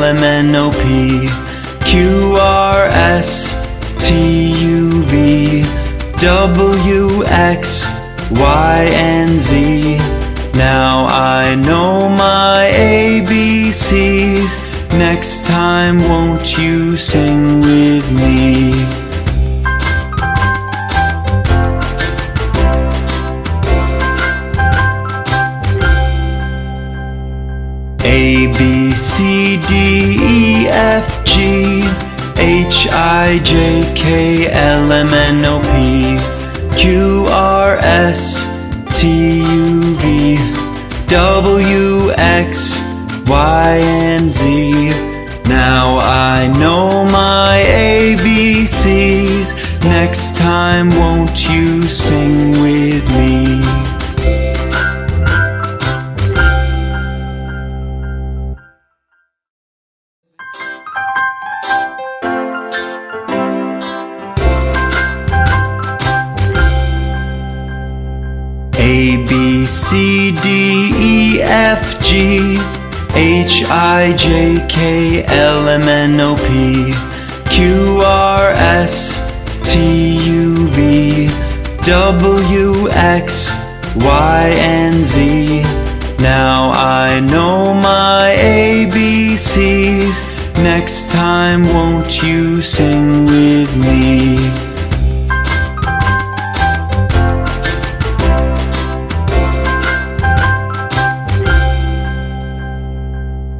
M N O P Q R S T U V W X Y and Z. Now I know my ABCs. Next time won't you sing with me? A, B, C, D, E, F, G H, I, J, K, L, M, N, O, P Q, R, S, T, U, V W, X, Y, and Z. Now I know my ABCs. Next time won't you sing with me? A, B, C, D, E, F, G H, I, J, K, L, M, N, O, P Q, R, S, T, U, V W, X, Y, and Z. Now I know my ABCs. Next time won't you sing with me?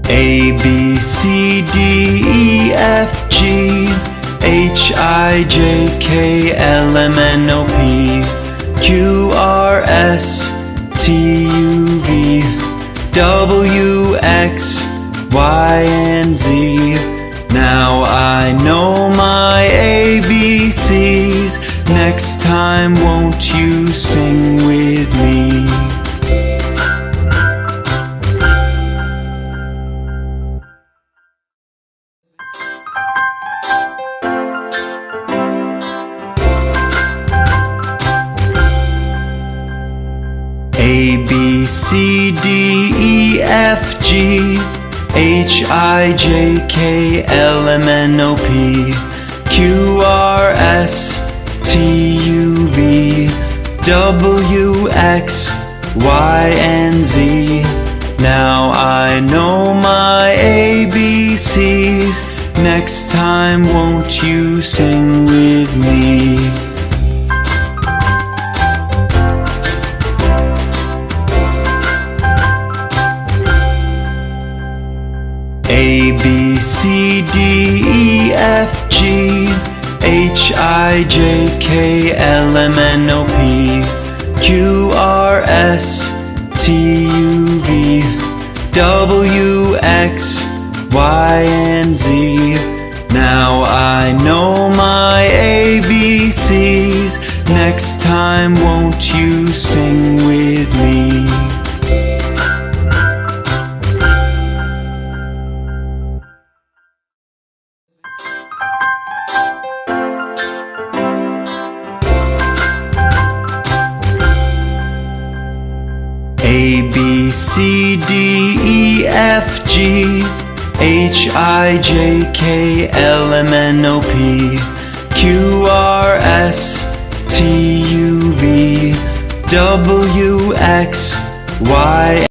A, B, C, D, E, F, G H, I, J, K, L, M, N, O, P Q, R, S, T, U, V W, X, Y, and Z. Now I know my ABCs. Next time won't you sing with me? A, B, C, D, E, F, G H, I, J, K, L, M, N, O, P Q, R, S, T, U, V W, X, Y, and Z. Now I know my ABCs. Next time won't you sing with me? A, B, C, D, E, F, G H, I, J, K, L, M, N, O, P Q, R, S, T, U, V W, X, Y, and Z. Now I know my ABCs. Next time won't you sing with me? A, B, C, D, E, F, G H, I, J, K, L, M, N, O, P Q, R, S, T, U, V W, X, Y